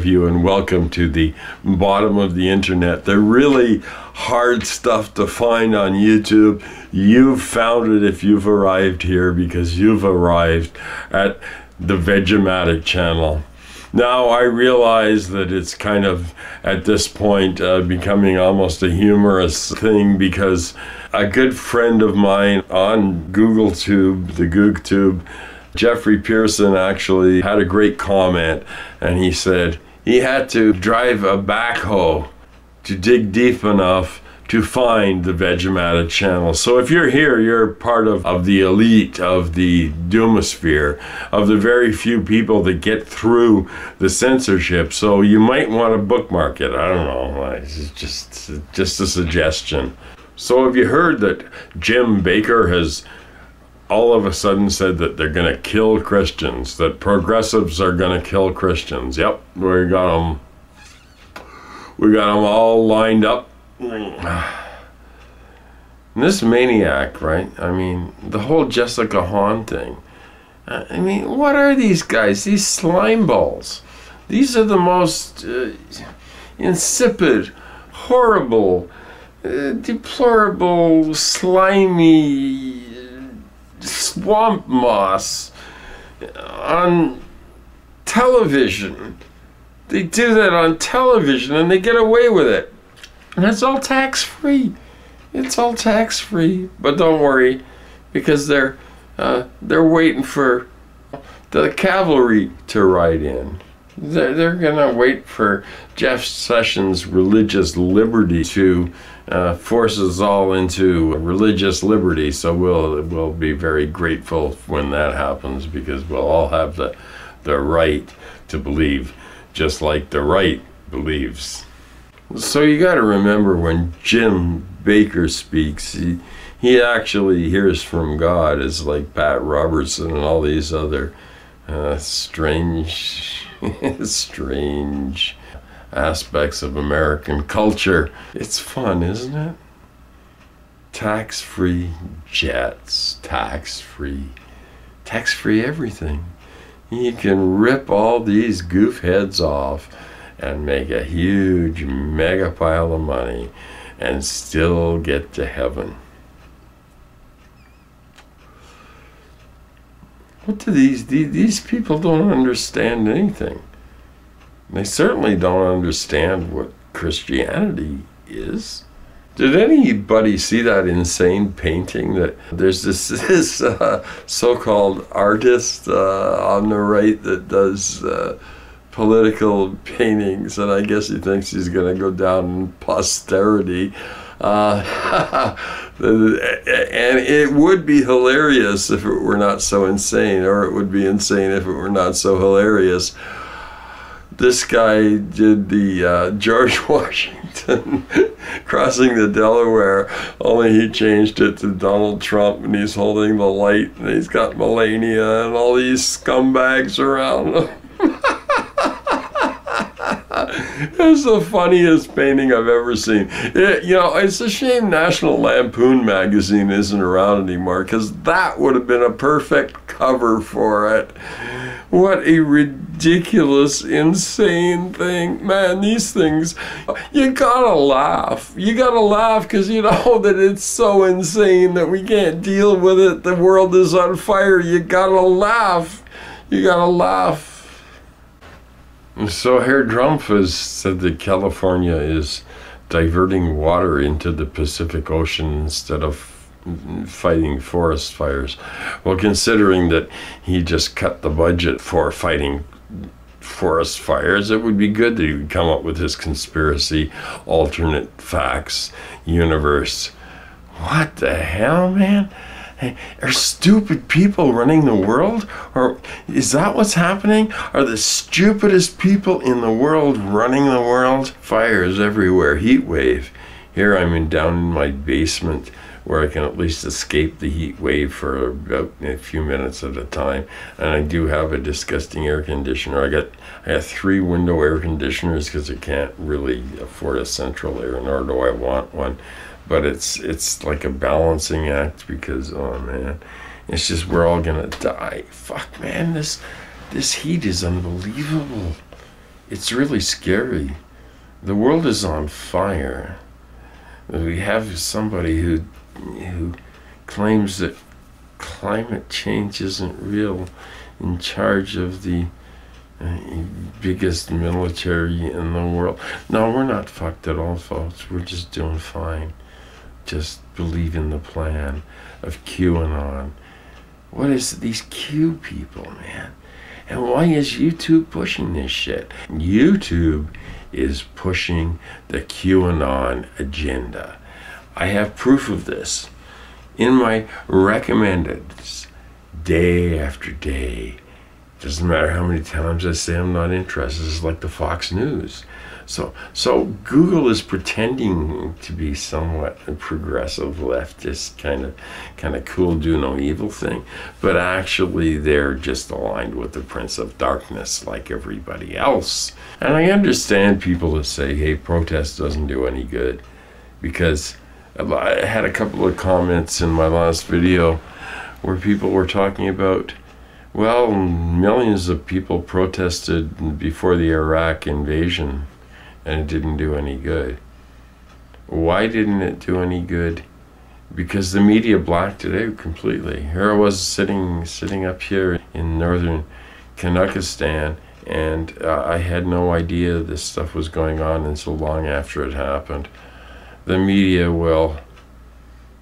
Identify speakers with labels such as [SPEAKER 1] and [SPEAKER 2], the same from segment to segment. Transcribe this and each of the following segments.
[SPEAKER 1] of you, and welcome to the bottom of the internet. They're really hard stuff to find on YouTube. You've found it if you've arrived here, because you've arrived at the Vegematic channel. Now I realize that it's kind of, at this point, becoming almost a humorous thing, because a good friend of mine on GoogleTube, the GoogTube, Jeffrey Pearson, actually had a great comment, and he said he had to drive a backhoe to dig deep enough to find the Vegematic channel. So if you're here, you're part of the elite of the Doomosphere, of the very few people that get through the censorship. So you might want to bookmark it. I don't know, it's just a suggestion. So have you heard that Jim Baker has all of a sudden said that they're going to kill Christians, that progressives are going to kill Christians? Yep, we got them all lined up. This maniac, right? I mean, the whole Jessica Hahn thing. I mean, what are these guys? These slime balls. These are the most insipid, horrible, deplorable, slimy swamp moss on television. They do that on television and they get away with it. And it's all tax-free. It's all tax-free. But don't worry, because they're waiting for the cavalry to ride in. They're gonna wait for Jeff Sessions' religious liberty to force us all into religious liberty. So we'll be very grateful when that happens, because we'll all have the right to believe, just like the right believes. So you got to remember, when Jim Baker speaks, he actually hears from God, as like Pat Robertson and all these other strange aspects of American culture. It's fun, isn't it? Tax-free jets, tax-free everything. You can rip all these goof heads off and make a huge mega pile of money and still get to heaven. What do these people don't understand anything. They certainly don't understand what Christianity is. Did anybody see that insane painting that there's this so-called artist on the right that does political paintings, and I guess he thinks he's going to go down in posterity. And it would be hilarious if it were not so insane, or it would be insane if it were not so hilarious. This guy did the George Washington crossing the Delaware, only he changed it to Donald Trump, and he's holding the light, and he's got Melania and all these scumbags around him. It's the funniest painting I've ever seen. You know, it's a shame National Lampoon magazine isn't around anymore, because that would have been a perfect cover for it. What a ridiculous, insane thing. Man, these things, you gotta laugh. You gotta laugh, because you know that it's so insane that we can't deal with it. The world is on fire. You gotta laugh. You gotta laugh. So Herr Trump has said that California is diverting water into the Pacific Ocean instead of fighting forest fires. Well, considering that he just cut the budget for fighting forest fires, it would be good that he would come up with his conspiracy alternate facts universe. What the hell, man? Are stupid people running the world? Or is that what's happening? Are the stupidest people in the world running the world? Fires everywhere, heat wave. Here I'm down in my basement, where I can at least escape the heat wave for about a few minutes at a time. And I do have a disgusting air conditioner. I got 3 window air conditioners, because I can't really afford a central air, nor do I want one. But it's like a balancing act, because, oh man, it's just, we're all gonna die. Fuck, man, this heat is unbelievable. it's really scary. The world is on fire. We have somebody who claims that climate change isn't real in charge of the biggest military in the world. No, we're not fucked at all, folks. We're just doing fine. Just believe in the plan of QAnon. What is these Q people, man? And why is YouTube pushing this shit? YouTube is pushing the QAnon agenda. I have proof of this in my recommendeds day after day. Doesn't matter how many times I say I'm not interested. It's like the Fox News. So Google is pretending to be somewhat a progressive leftist kind of cool, do no evil thing, but actually they're just aligned with the Prince of Darkness like everybody else. And I understand people that say, hey, protest doesn't do any good, because I had a couple of comments in my last video where people were talking about, well, millions of people protested before the Iraq invasion and it didn't do any good. Why didn't it do any good? Because the media blacked it out completely. Here I was sitting up here in northern Kazakhstan, and I had no idea this stuff was going on until long after it happened. The media will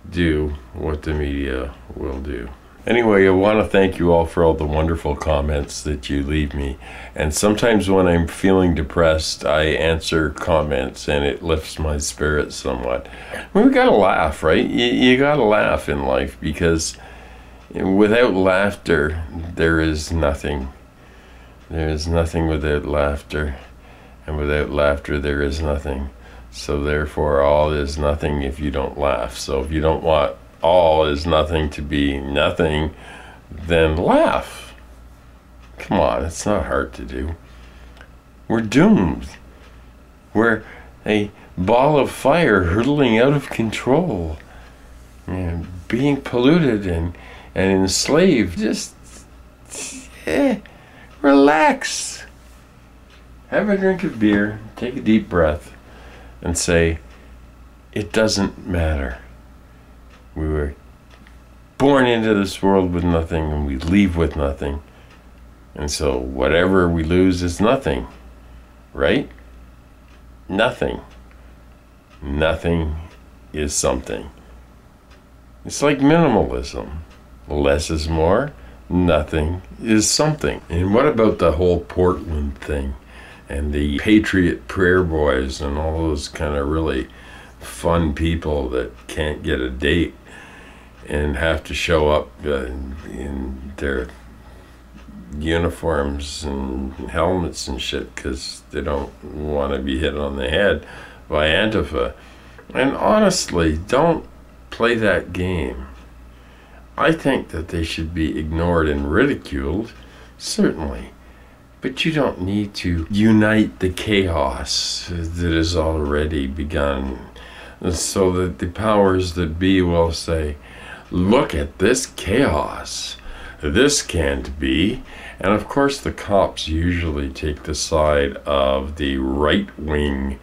[SPEAKER 1] do what the media will do. Anyway, I want to thank you all for all the wonderful comments that you leave me. And sometimes when I'm feeling depressed, I answer comments and it lifts my spirits somewhat. We gotta laugh, right? You gotta laugh in life, because without laughter, there is nothing. There is nothing without laughter. And without laughter, there is nothing. So therefore, all is nothing if you don't laugh. So if you don't want all is nothing to be nothing, then laugh. Come on, it's not hard to do. We're doomed. We're a ball of fire hurtling out of control and being polluted and enslaved. Just relax. Have a drink of beer, take a deep breath, and say, it doesn't matter. We were born into this world with nothing, and we leave with nothing. And so whatever we lose is nothing, right? Nothing. Nothing is something. It's like minimalism. Less is more, nothing is something. And what about the whole Portland thing and the Patriot Prayer Boys and all those kind of really fun people that can't get a date and have to show up in their uniforms and helmets and shit because they don't want to be hit on the head by Antifa? And honestly, don't play that game. I think that they should be ignored and ridiculed, certainly, but you don't need to unite the chaos that has already begun, so that the powers that be will say, look at this chaos. This can't be. And of course the cops usually take the side of the right-wing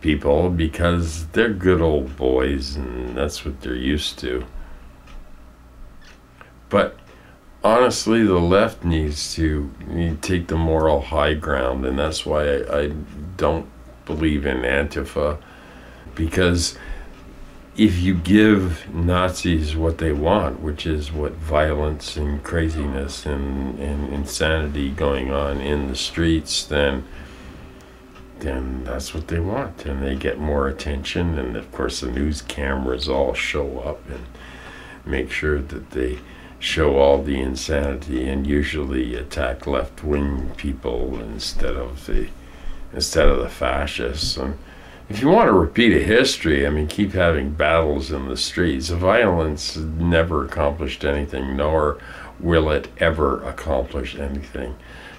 [SPEAKER 1] people because they're good old boys and that's what they're used to. But honestly, the left needs to take the moral high ground, and that's why I don't believe in Antifa, because if you give Nazis what they want, which is what violence and craziness and insanity going on in the streets, then that's what they want, and they get more attention, and of course the news cameras all show up and make sure that they show all the insanity and usually attack left-wing people instead of the fascists. And if you want to repeat a history, I mean, keep having battles in the streets. Violence never accomplished anything, nor will it ever accomplish anything.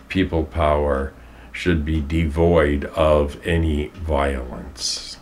[SPEAKER 1] People power should be devoid of any violence.